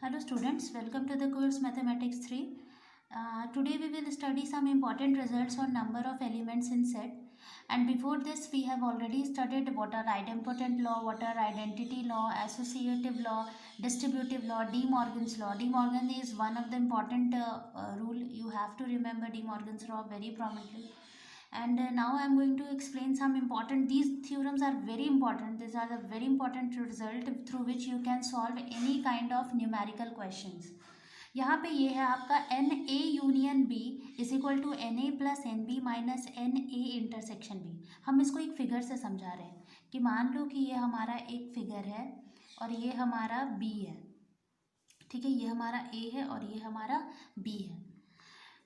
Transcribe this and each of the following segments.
Hello students, welcome to the course Mathematics 3. Today we will study some important results on number of elements in set. And before this we have already studied what are idempotent law, what are identity law, associative law, distributive law, De Morgan's law. De Morgan is one of the important rule. You have to remember De Morgan's law very prominently. And now I am going to explain some important, these theorems are very important. These are the very important result through which you can solve any kind of numerical questions. यहाँ पे ये है आपका n A union B is equal to n A plus n B minus n A intersection B. हम इसको एक figure से समझा रहे हैं कि मान लो कि ये हमारा एक फिगर है और ये हमारा बी है. ठीक है, ये हमारा ए है और ये हमारा बी है.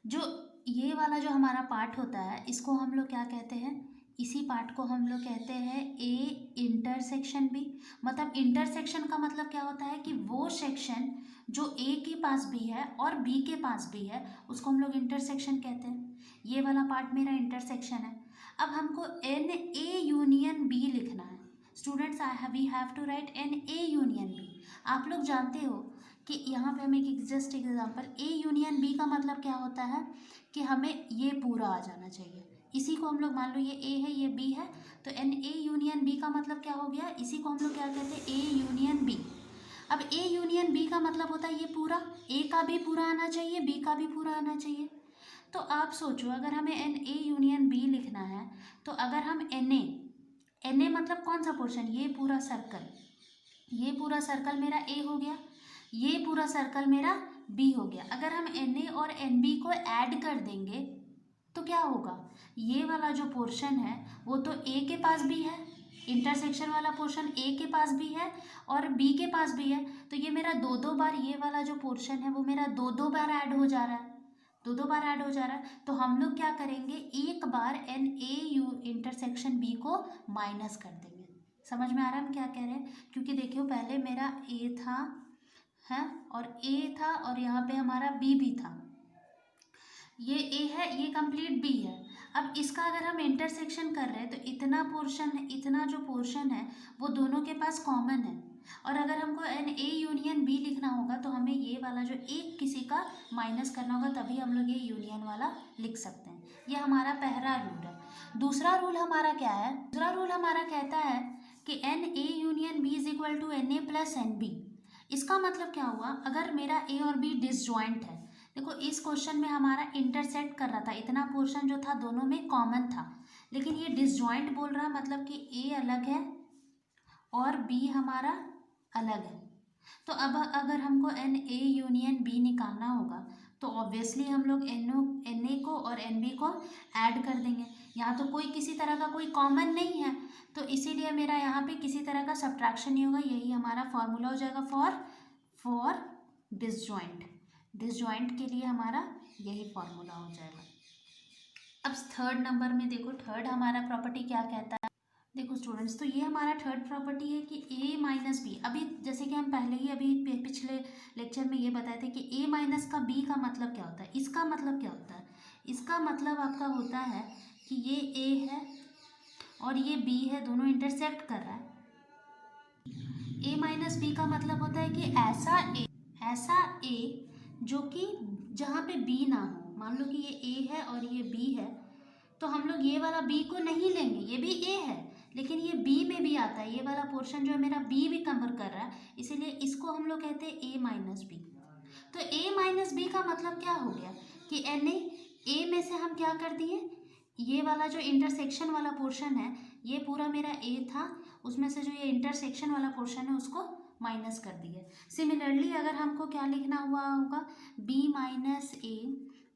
जो ये वाला जो हमारा पार्ट होता है इसको हम लोग क्या कहते हैं, इसी पार्ट को हम लोग कहते हैं ए इंटरसेक्शन बी. मतलब इंटरसेक्शन का मतलब क्या होता है कि वो सेक्शन जो ए के पास भी है और बी के पास भी है उसको हम लोग इंटरसेक्शन कहते हैं. ये वाला पार्ट मेरा इंटरसेक्शन है. अब हमको एन ए यूनियन बी लिखना है. Students we have to write n A union B. आप लोग जानते हो कि यहाँ पे हम एक just example, A union B का मतलब क्या होता है कि हमें ये पूरा आ जाना चाहिए. इसी को हम लोग मान लो ये ए है ये बी है तो एन ए यूनियन बी का मतलब क्या हो गया, इसी को हम लोग क्या कहते हैं ए यूनियन बी. अब ए यूनियन बी का मतलब होता है ये पूरा, ए का भी पूरा आना चाहिए बी का भी पूरा आना चाहिए. तो आप सोचो अगर हमें एन ए यूनियन बी लिखना है तो अगर हम एन ए मतलब कौन सा पोर्शन, ये पूरा सर्कल, ये पूरा सर्कल मेरा ए हो गया, ये पूरा सर्कल मेरा बी हो गया. अगर हम एन ए और एन बी को ऐड कर देंगे तो क्या होगा, ये वाला जो पोर्शन है वो तो ए के पास भी है, इंटरसेक्शन वाला पोर्शन ए के पास भी है और बी के पास भी है. तो ये मेरा दो बार, ये वाला जो पोर्शन है वो मेरा दो बार ऐड हो जा रहा है, दो बार ऐड हो जा रहा है. तो हम लोग क्या करेंगे, एक बार n A U intersection B को माइनस कर देंगे. समझ में आ रहा है हम क्या कह रहे हैं, क्योंकि देखियो पहले मेरा ए था है और ए था और यहाँ पे हमारा बी भी था. ये ए है, ये कंप्लीट बी है. अब इसका अगर हम इंटरसेक्शन कर रहे हैं तो इतना पोर्शन, इतना जो पोर्शन है वो दोनों के पास कॉमन है. और अगर हमको एन ए यूनियन बी लिखना होगा तो हमें ये वाला जो एक किसी का माइनस करना होगा, तभी हम लोग ये यूनियन वाला लिख सकते हैं. ये हमारा पहला रूल है. दूसरा रूल हमारा क्या है, दूसरा रूल हमारा कहता है कि n A union B is equal to n A plus n B. इसका मतलब क्या हुआ, अगर मेरा ए और बी डिसजॉइंट है, देखो इस क्वेश्चन में हमारा इंटरसेक्ट कर रहा था, इतना पोर्शन जो था दोनों में कॉमन था, लेकिन ये डिसजॉइंट बोल रहा है मतलब कि ए अलग है और बी हमारा अलग है. तो अब अगर हमको एन ए यूनियन बी निकालना होगा तो ऑब्वियसली हम लोग एन ए को और एन बी को ऐड कर देंगे. यहाँ तो कोई किसी तरह का कोई कॉमन नहीं है तो इसीलिए मेरा यहाँ पे किसी तरह का सब्ट्रैक्शन नहीं होगा. यही हमारा फॉर्मूला हो जाएगा फॉर डिसजॉइंट. डिसजॉइंट के लिए हमारा यही फॉर्मूला हो जाएगा. अब थर्ड नंबर में देखो, थर्ड हमारा प्रॉपर्टी क्या कहता है. देखो स्टूडेंट्स, तो ये हमारा थर्ड प्रॉपर्टी है कि a माइनस बी. अभी जैसे कि हम पहले ही अभी पिछले लेक्चर में ये बताए थे कि a माइनस का b का मतलब क्या होता है. इसका मतलब क्या होता है, इसका मतलब आपका होता है कि ये a है और ये b है, दोनों इंटरसेक्ट कर रहा है. a माइनस बी का मतलब होता है कि ऐसा a जो कि जहाँ पे b ना हो. मान लो कि ये a है और ये b है तो हम लोग ये वाला b को नहीं लेंगे, ये भी a है लेकिन ये b में भी आता है, ये वाला पोर्शन जो है मेरा b भी कवर कर रहा है, इसीलिए इसको हम लोग कहते हैं a माइनस बी. तो a माइनस बी का मतलब क्या हो गया कि एन ए में से हम क्या कर दिए, ये वाला जो इंटरसेक्शन वाला पोर्शन है ये पूरा मेरा a था, उसमें से जो ये इंटरसेक्शन वाला पोर्शन है उसको माइनस कर दिए. सिमिलरली अगर हमको क्या लिखना हुआ होगा b माइनस ए,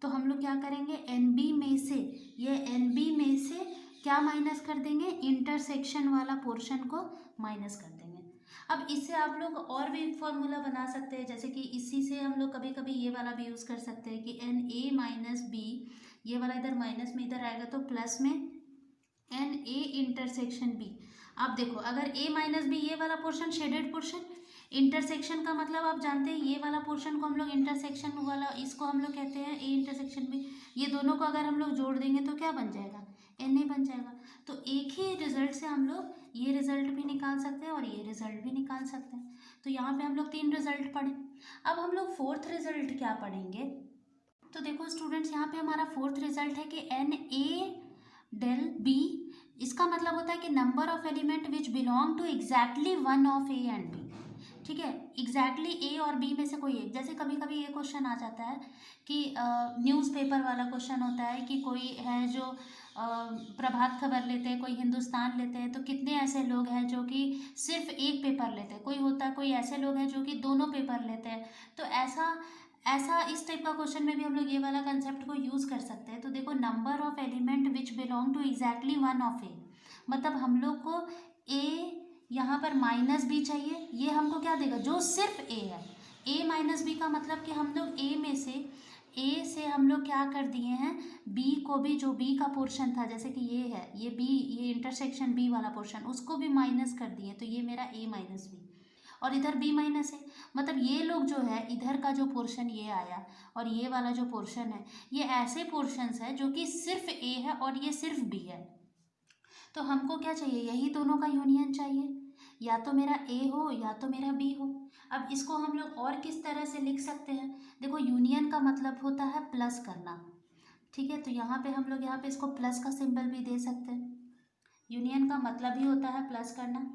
तो हम लोग क्या करेंगे एन बी में से, ये एन बी में से क्या माइनस कर देंगे, इंटरसेक्शन वाला पोर्शन को माइनस कर देंगे. अब इससे आप लोग और भी फॉर्मूला बना सकते हैं, जैसे कि इसी से हम लोग कभी कभी ये वाला भी यूज़ कर सकते हैं कि एन ए माइनस बी, ये वाला इधर माइनस में इधर आएगा तो प्लस में एन ए इंटरसेक्शन बी. आप देखो अगर ए माइनस बी, ये वाला पोर्शन शेडेड पोर्शन, इंटरसेक्शन का मतलब आप जानते हैं ये वाला पोर्शन को हम लोग इंटरसेक्शन वाला, इसको हम लोग कहते हैं ए इंटरसेक्शन बी. ये दोनों को अगर हम लोग जोड़ देंगे तो क्या बन जाएगा, एन ए बन जाएगा. तो एक ही रिजल्ट से हम लोग ये रिजल्ट भी निकाल सकते हैं और ये रिजल्ट भी निकाल सकते हैं. तो यहाँ पे हम लोग तीन रिजल्ट पढ़े. अब हम लोग फोर्थ रिजल्ट क्या पढ़ेंगे, तो देखो स्टूडेंट्स यहाँ पे हमारा फोर्थ रिजल्ट है कि एन ए डेल बी, इसका मतलब होता है कि number of element which belong to exactly one of A and B. ठीक है, एग्जैक्टली ए और बी में से कोई एक, जैसे कभी कभी ये क्वेश्चन आ जाता है कि न्यूज़पेपर वाला क्वेश्चन होता है कि कोई है जो प्रभात खबर लेते हैं, कोई हिंदुस्तान लेते हैं, तो कितने ऐसे लोग हैं जो कि सिर्फ एक पेपर लेते हैं, कोई होता है कोई ऐसे लोग हैं जो कि दोनों पेपर लेते हैं। तो ऐसा ऐसा इस टाइप का क्वेश्चन में भी हम लोग ये वाला कंसेप्ट को यूज़ कर सकते हैं। तो देखो number of element which belong to exactly one of A, मतलब हम लोग को ए यहाँ पर माइनस बी चाहिए, ये हमको क्या देगा, जो सिर्फ ए है। ए माइनस बी का मतलब कि हम लोग ए से हम लोग क्या कर दिए हैं, बी को भी, जो बी का पोर्शन था, जैसे कि ये है, ये बी, ये इंटरसेक्शन बी वाला पोर्शन, उसको भी माइनस कर दिए, तो ये मेरा ए माइनस बी, और इधर बी माइनस है। मतलब ये लोग जो है, इधर का जो पोर्शन ये आया और ये वाला जो पोर्शन है, ये ऐसे पोर्शंस है जो कि सिर्फ ए है और ये सिर्फ बी है। तो हमको क्या चाहिए, यही दोनों का यूनियन चाहिए, या तो मेरा ए हो या तो मेरा बी हो। अब इसको हम लोग और किस तरह से लिख सकते हैं, देखो यूनियन का मतलब होता है प्लस करना। ठीक है, तो यहाँ पे हम लोग यहाँ पे इसको प्लस का सिंबल भी दे सकते हैं। यूनियन का मतलब ही होता है प्लस करना।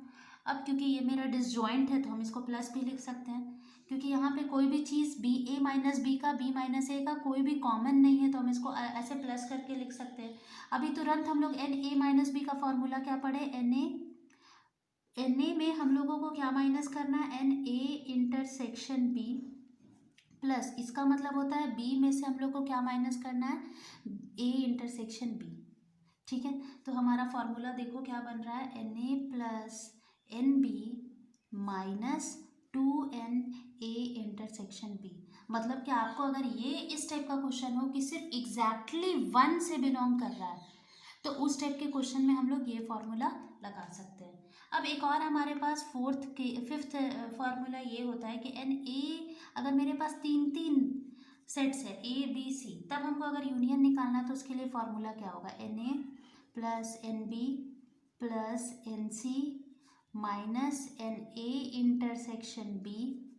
अब क्योंकि ये मेरा डिसजॉइंट है तो हम इसको प्लस भी लिख सकते हैं, क्योंकि यहाँ पे कोई भी चीज़ बी, ए माइनस बी का, बी माइनस ए का कोई भी कॉमन नहीं है, तो हम इसको ऐसे प्लस करके लिख सकते हैं। अभी तुरंत हम लोग एन ए माइनस बी का फॉर्मूला क्या पढ़े, एन ए में हम लोगों को क्या माइनस करना है, n A intersection B, plus इसका मतलब होता है बी में से हम लोग को क्या माइनस करना है, ए इंटरसेक्शन बी। ठीक है, तो हमारा फॉर्मूला देखो क्या बन रहा है, n A plus n B minus 2n A intersection B. मतलब कि आपको अगर ये इस टाइप का क्वेश्चन हो कि सिर्फ एग्जैक्टली वन से बिलोंग कर रहा है, तो उस टाइप के क्वेश्चन में हम लोग ये फॉर्मूला लगा सकते हैं। अब एक और हमारे पास फिफ्थ फार्मूला ये होता है कि एन ए, अगर मेरे पास तीन तीन सेट्स है ए बी सी, तब हमको अगर यूनियन निकालना है तो उसके लिए फॉर्मूला क्या होगा, n A plus n B plus n C minus n A intersection B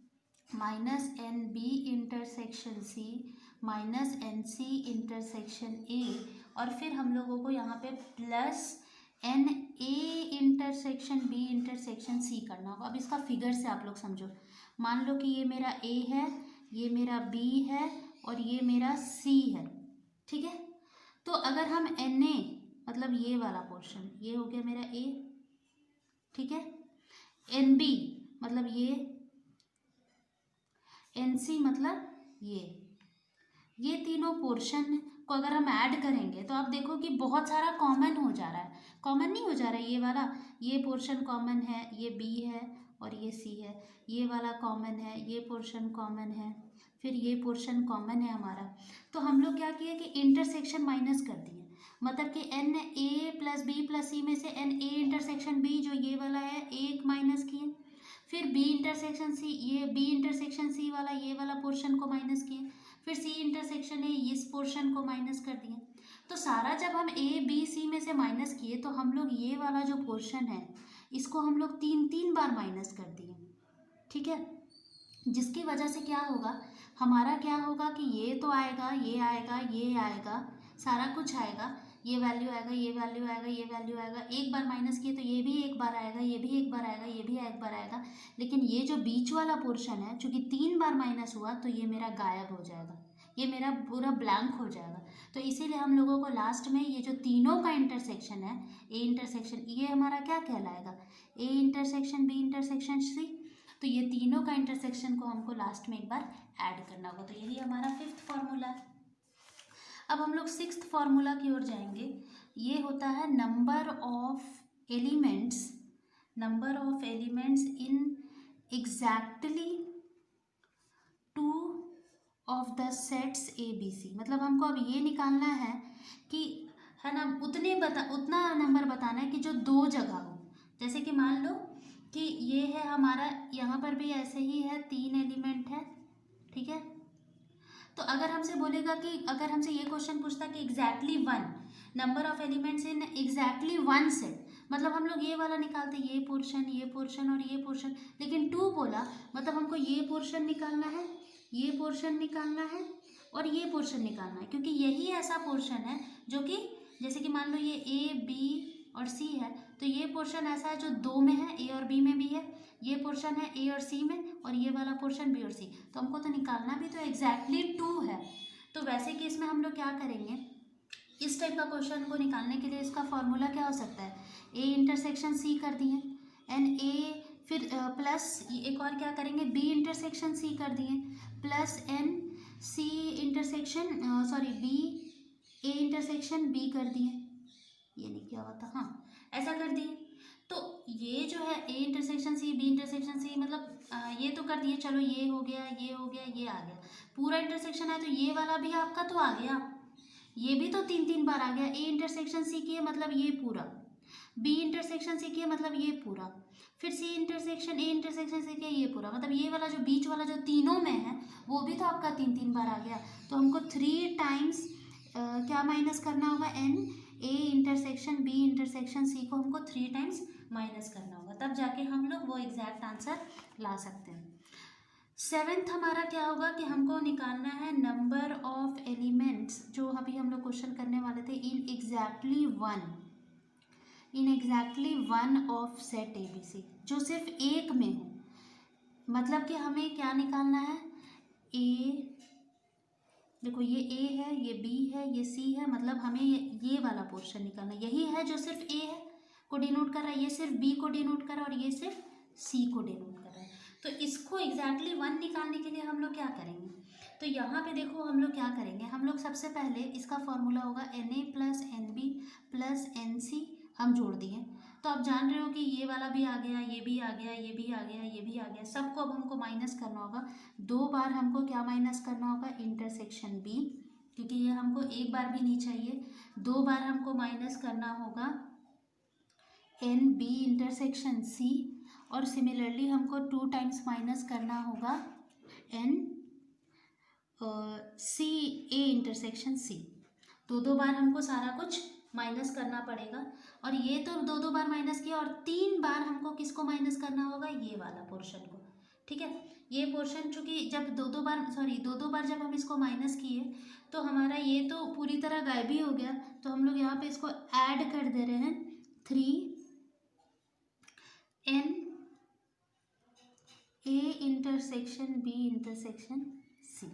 minus n B intersection C minus n C intersection A, और फिर हम लोगों को यहाँ पे plus n A intersection B intersection C करना होगा। अब इसका फिगर से आप लोग समझो, मान लो कि ये मेरा ए है, ये मेरा बी है और ये मेरा सी है। ठीक है, तो अगर हम एन ए मतलब ये वाला पोर्शन, ये हो गया मेरा ए, ठीक है, एन बी मतलब एन सी मतलब ये तीनों पोर्शन को अगर हम ऐड करेंगे तो आप देखो कि बहुत सारा कॉमन हो जा रहा है। कॉमन नहीं हो जा रहा है, ये वाला, ये पोर्शन कॉमन है, ये बी है और ये सी है, ये वाला कॉमन है, ये पोर्शन कॉमन है, फिर ये पोर्शन कॉमन है हमारा। तो हम लोग क्या किए कि इंटरसेक्शन माइनस कर दिए, मतलब कि n A plus B plus C में से एन ए इंटरसेक्शन बी जो ये वाला है एक माइनस किए, फिर बी इंटरसेक्शन सी, ये बी इंटरसेक्शन सी वाला ये वाला पोर्शन को माइनस किए, फिर सी इंटरसेक्शन ए इस पोर्शन को माइनस कर दिए। तो सारा जब हम ए बी सी में से माइनस किए तो हम लोग ये वाला जो पोर्शन है इसको हम लोग तीन तीन बार माइनस कर दिए। ठीक है, जिसकी वजह से क्या होगा, हमारा क्या होगा कि ये तो आएगा, ये आएगा, ये आएगा, सारा कुछ आएगा, ये वैल्यू आएगा, ये वैल्यू आएगा, ये वैल्यू आएगा, एक बार माइनस किए तो ये भी एक बार आएगा, ये भी एक बार आएगा, ये भी एक बार आएगा। लेकिन ये जो बीच वाला पोर्शन है चूँकि तीन बार माइनस हुआ तो ये मेरा गायब हो जाएगा, ये मेरा पूरा ब्लैंक हो जाएगा। तो इसीलिए हम लोगों को लास्ट में ये जो तीनों का इंटरसेक्शन है, ए इंटरसेक्शन, ये हमारा क्या कहलाएगा, A intersection B intersection C, तो ये तीनों का इंटरसेक्शन को हमको लास्ट में एक बार ऐड करना होगा। तो यही हमारा फिफ्थ फार्मूला है। अब हम लोग सिक्स्थ फार्मूला की ओर जाएंगे, ये होता है number of elements in exactly two of the sets A B C. मतलब हमको अब ये निकालना है कि, है ना, उतना नंबर बताना है कि जो दो जगह हो। जैसे कि मान लो कि ये है हमारा, यहाँ पर भी ऐसे ही है, तीन एलिमेंट है। ठीक है, तो अगर हमसे बोलेगा कि, अगर हमसे ये क्वेश्चन पूछता कि exactly one number of elements in exactly one set, मतलब हम लोग ये वाला निकालते, ये पोर्शन और ये पोर्शन, लेकिन टू बोला मतलब हमको ये पोर्शन निकालना है ये पोर्शन निकालना है और ये पोर्शन निकालना है, क्योंकि यही ऐसा पोर्शन है जो कि जैसे कि मान लो ये ए बी और सी है, तो ये पोर्शन ऐसा है जो दो में है, ए और बी में भी है, ये पोर्शन है ए और सी में, और ये वाला पोर्शन बी और सी। तो हमको तो निकालना भी तो एग्जैक्टली 2 है। तो वैसे केस में हम लोग क्या करेंगे, इस टाइप का क्वेश्चन को निकालने के लिए इसका फॉर्मूला क्या हो सकता है, ए इंटरसेक्शन सी कर दिए एन ए, फिर प्लस एक और क्या करेंगे, बी इंटरसेक्शन सी कर दिए plus n C intersection sorry B A intersection B कर दिए, ये नहीं क्या होता, हाँ ऐसा कर दिए। तो ये जो है A intersection C B intersection C मतलब ये तो कर दिए, चलो ये हो गया ये हो गया ये आ गया, पूरा इंटरसेक्शन है तो ये वाला भी आपका तो आ गया, ये भी तो 3 बार आ गया। ए इंटरसेक्शन सी किए मतलब ये पूरा, बी इंटरसेक्शन सी किए मतलब ये पूरा, फिर सी इंटरसेक्शन ए इंटरसेक्शन सी किए ये पूरा, मतलब ये वाला जो बीच वाला जो तीनों में है वो भी तो आपका 3 बार आ गया। तो हमको 3 टाइम्स क्या माइनस करना होगा, n A intersection B intersection C को हमको 3 टाइम्स माइनस करना होगा, तब जाके हम लोग वो एग्जैक्ट आंसर ला सकते हैं। 7th हमारा क्या होगा कि हमको निकालना है नंबर ऑफ एलिमेंट्स, जो अभी हम लोग क्वेश्चन करने वाले थे, in exactly one of set A B C, जो सिर्फ एक में हो। मतलब कि हमें क्या निकालना है, ए, देखो ये ए है ये बी है ये सी है, मतलब हमें ये वाला पोर्शन निकालना है, यही है जो सिर्फ ए है को डिनोट कर रहा है, ये सिर्फ बी को डिनोट कर रहा है और ये सिर्फ सी को डिनोट कर रहा है। तो इसको एग्जैक्टली 1 निकालने के लिए हम लोग क्या करेंगे, तो यहाँ पे देखो हम लोग क्या करेंगे, हम लोग सबसे पहले इसका फॉर्मूला होगा n A plus n B plus n C, हम जोड़ दिए। तो आप जान रहे हो कि ये वाला भी आ गया ये भी आ गया ये भी आ गया ये भी आ गया, सबको अब हमको माइनस करना होगा। 2 बार हमको क्या माइनस करना होगा, इंटरसेक्शन बी, क्योंकि ये हमको एक बार भी नहीं चाहिए। 2 बार हमको माइनस करना होगा एन बी इंटरसेक्शन सी, और सिमिलरली हमको 2 टाइम्स माइनस करना होगा एन सी ए इंटरसेक्शन सी। 2 बार हमको सारा कुछ माइनस करना पड़ेगा, और ये तो 2 बार माइनस किया, और 3 बार हमको किसको माइनस करना होगा, ये वाला पोर्शन को। ठीक है, ये पोर्शन चूँकि जब 2 बार जब हम इसको माइनस किए तो हमारा ये तो पूरी तरह गायब ही हो गया, तो हम लोग यहाँ पे इसको ऐड कर दे रहे हैं 3 n A intersection B intersection C.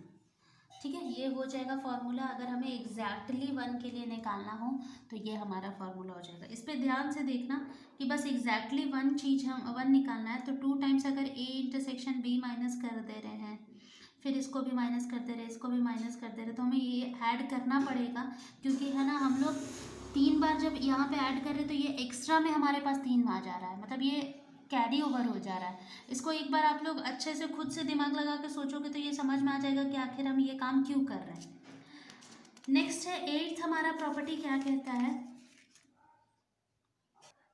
ठीक है, ये हो जाएगा फॉर्मूला। अगर हमें एग्जैक्टली 1 के लिए निकालना हो तो ये हमारा फॉर्मूला हो जाएगा। इस पर ध्यान से देखना कि बस एग्जैक्टली 1 चीज़ हम 1 निकालना है, तो 2 टाइम्स अगर ए इंटरसेक्शन बी माइनस कर दे रहे हैं, फिर इसको भी माइनस कर दे रहे हैं, इसको भी माइनस कर दे रहे, तो हमें ये ऐड करना पड़ेगा, क्योंकि है ना हम लोग 3 बार जब यहाँ पे ऐड कर रहे हैं तो ये एक्स्ट्रा में हमारे पास 3 आ जा रहा है, मतलब ये कैरी ओवर हो जा रहा है। इसको एक बार आप लोग अच्छे से खुद से दिमाग लगा के सोचोगे तो ये समझ में आ जाएगा कि आखिर हम ये काम क्यों कर रहे हैं। नेक्स्ट है 8th हमारा प्रॉपर्टी क्या कहता है,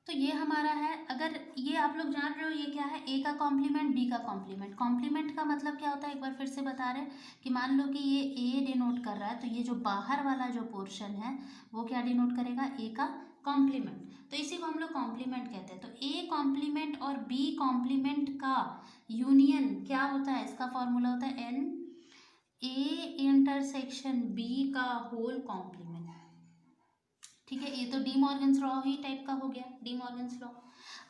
तो ये हमारा है, अगर ये आप लोग जान रहे हो ये क्या है, ए का कॉम्प्लीमेंट बी का कॉम्प्लीमेंट। कॉम्प्लीमेंट का मतलब क्या होता है, एक बार फिर से बता रहे हैं कि मान लो कि ये ए डिनोट कर रहा है, तो ये जो बाहर वाला जो पोर्शन है वो क्या डिनोट करेगा, ए का कॉम्प्लीमेंट, तो इसी को हम लोग कॉम्प्लीमेंट कहते हैं। तो ए कॉम्प्लीमेंट और बी कॉम्प्लीमेंट का यूनियन क्या होता है, इसका फॉर्मूला होता है एन ए इंटरसेक्शन बी का होल कॉम्प्लीमेंट। ठीक है, ये तो डी मॉर्गन्स लॉ ही टाइप का हो गया, डी मॉर्गन्स लॉ।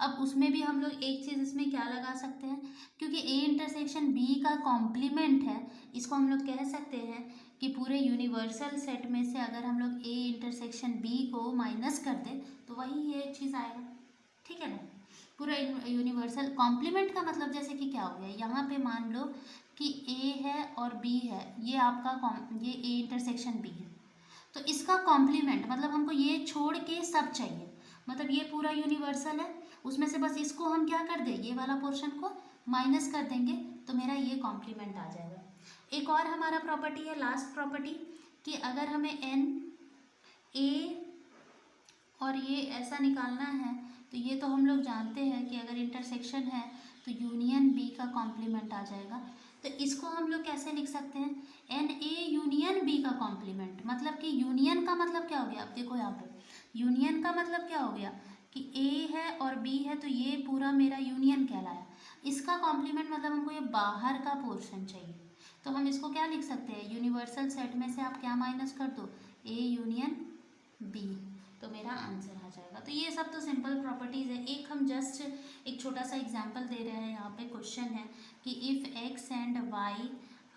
अब उसमें भी हम लोग एक चीज़ इसमें क्या लगा सकते हैं, क्योंकि ए इंटरसेक्शन बी का कॉम्प्लीमेंट है, इसको हम लोग कह सकते हैं कि पूरे यूनिवर्सल सेट में से अगर हम लोग ए इंटरसेक्शन बी को माइनस कर दें तो वही ये चीज़ आएगा। ठीक है ना, पूरा यूनिवर्सल कॉम्प्लीमेंट का मतलब जैसे कि क्या हो गया, यहाँ पे मान लो कि ए है और बी है, ये आपका ये ए इंटरसेक्शन बी है, तो इसका कॉम्प्लीमेंट मतलब हमको ये छोड़ के सब चाहिए, मतलब ये पूरा यूनिवर्सल है, उसमें से बस इसको हम क्या कर दें, ये वाला पोर्शन को माइनस कर देंगे तो मेरा ये कॉम्प्लीमेंट आ जाएगा। एक और हमारा प्रॉपर्टी है, लास्ट प्रॉपर्टी, कि अगर हमें एन ए और ये ऐसा निकालना है, तो ये तो हम लोग जानते हैं कि अगर इंटरसेक्शन है तो यूनियन बी का कॉम्प्लीमेंट आ जाएगा। तो इसको हम लोग कैसे लिख सकते हैं, एन ए यूनियन बी का कॉम्प्लीमेंट, मतलब कि यूनियन का मतलब क्या हो गया, अब देखो यहाँ पे यूनियन का मतलब क्या हो गया कि ए है और बी है, तो ये पूरा मेरा यूनियन कहलाया, इसका कॉम्प्लीमेंट मतलब हमको ये बाहर का पोर्शन चाहिए, तो हम इसको क्या लिख सकते हैं, यूनिवर्सल सेट में से आप क्या माइनस कर दो, ए यूनियन बी, तो मेरा आंसर आ जाएगा। तो ये सब तो सिंपल प्रॉपर्टीज़ है। एक हम जस्ट एक छोटा सा एग्जांपल दे रहे हैं, यहाँ पे क्वेश्चन है कि if X and Y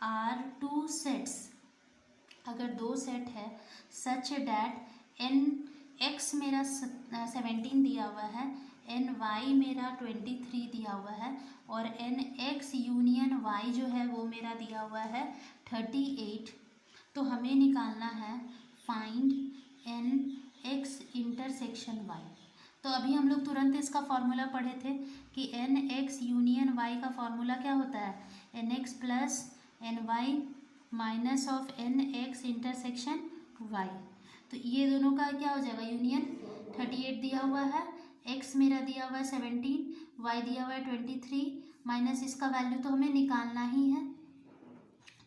are two sets, अगर दो सेट है सच डैट एन एक्स मेरा 17 दिया हुआ है, एन वाई मेरा 23 दिया हुआ है, और एन एक्स यूनियन वाई जो है वो मेरा दिया हुआ है 38, तो हमें निकालना है find n X intersection Y. तो अभी हम लोग तुरंत इसका फॉर्मूला पढ़े थे कि एन एक्स यूनियन वाई का फॉर्मूला क्या होता है, n X plus n Y minus of n X intersection Y. तो ये दोनों का क्या हो जाएगा, यूनियन 38 दिया हुआ है, एक्स मेरा दिया हुआ है 17, वाई दिया हुआ है 23, माइनस इसका वैल्यू तो हमें निकालना ही है,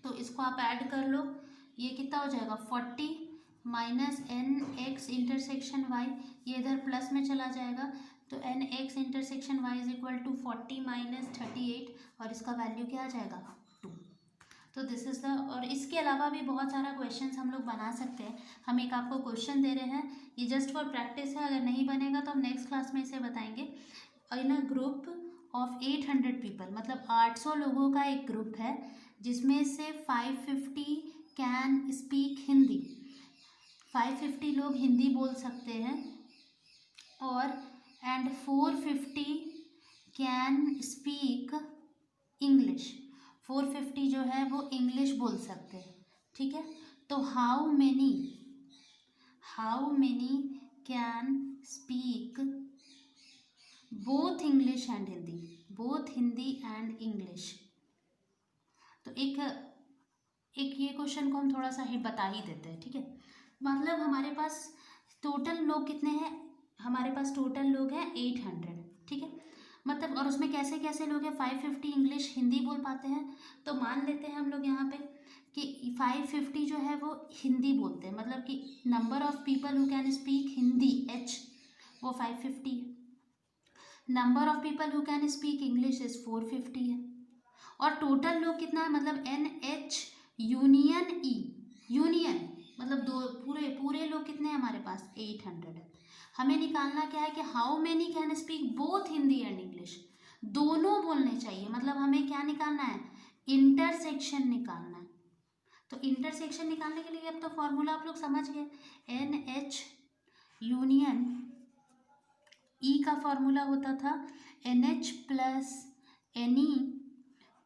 तो इसको आप ऐड कर लो, ये कितना हो जाएगा 40 minus n X intersection Y, ये इधर प्लस में चला जाएगा, तो n X intersection Y is equal to 40 minus 38, और इसका वैल्यू क्या आ जाएगा 2। तो दिस इज़ द, और इसके अलावा भी बहुत सारा क्वेश्चंस हम लोग बना सकते हैं। हम एक आपको क्वेश्चन दे रहे हैं, ये जस्ट फॉर प्रैक्टिस है, अगर नहीं बनेगा तो हम नेक्स्ट क्लास में इसे बताएंगे। इन अ ग्रुप ऑफ 800 पीपल, मतलब 800 लोगों का एक ग्रुप है जिसमें से 550 कैन स्पीक हिंदी, 550 लोग हिंदी बोल सकते हैं, और एंड 450 कैन स्पीक इंग्लिश, 450 जो है वो इंग्लिश बोल सकते हैं, ठीक है। तो how many can speak both English and Hindi, both Hindi and English. तो एक ये क्वेश्चन को हम थोड़ा सा ही बता ही देते हैं, ठीक है। मतलब हमारे पास टोटल लोग कितने हैं, हमारे पास टोटल लोग हैं 800, ठीक है। मतलब और उसमें कैसे कैसे लोग हैं, 550 इंग्लिश हिंदी बोल पाते हैं, तो मान लेते हैं हम लोग यहाँ पे कि 550 जो है वो हिंदी बोलते हैं, मतलब कि number of people who can speak Hindi H वो 550 है, number of people who can speak English is 450 है, और टोटल लोग कितना है, मतलब एन एच यूनियन ई, यूनियन मतलब दो पूरे लोग कितने हैं हमारे पास 800 है। हमें निकालना क्या है कि how many can speak both Hindi and English, दोनों बोलने चाहिए, मतलब हमें क्या निकालना है, इंटरसेक्शन निकालना है। तो इंटरसेक्शन निकालने के लिए अब तो फॉर्मूला आप लोग समझ गए, एन एच यूनियन ई का फॉर्मूला होता था n H plus n E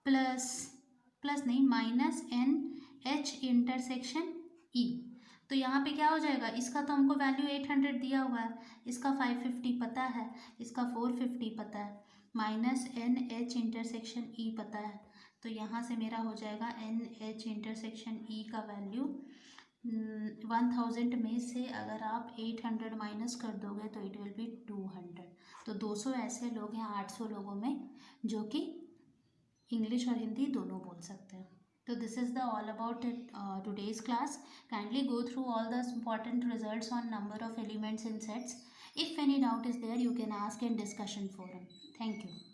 plus नहीं minus n H intersection E. तो यहाँ पे क्या हो जाएगा, इसका तो हमको वैल्यू 800 दिया हुआ है, इसका 550 पता है, इसका 450 पता है, minus n H intersection E पता है, तो यहाँ से मेरा हो जाएगा एन एच इंटरसेक्शन ई का वैल्यू 1000 में से अगर आप 800 माइनस कर दोगे तो इट विल बी 200। तो 200 ऐसे लोग हैं 800 लोगों में जो कि इंग्लिश और हिंदी दोनों बोल सकते हैं। So this is the all about today's class. Kindly go through all the important results on number of elements in sets. If any doubt is there, you can ask in discussion forum. Thank you.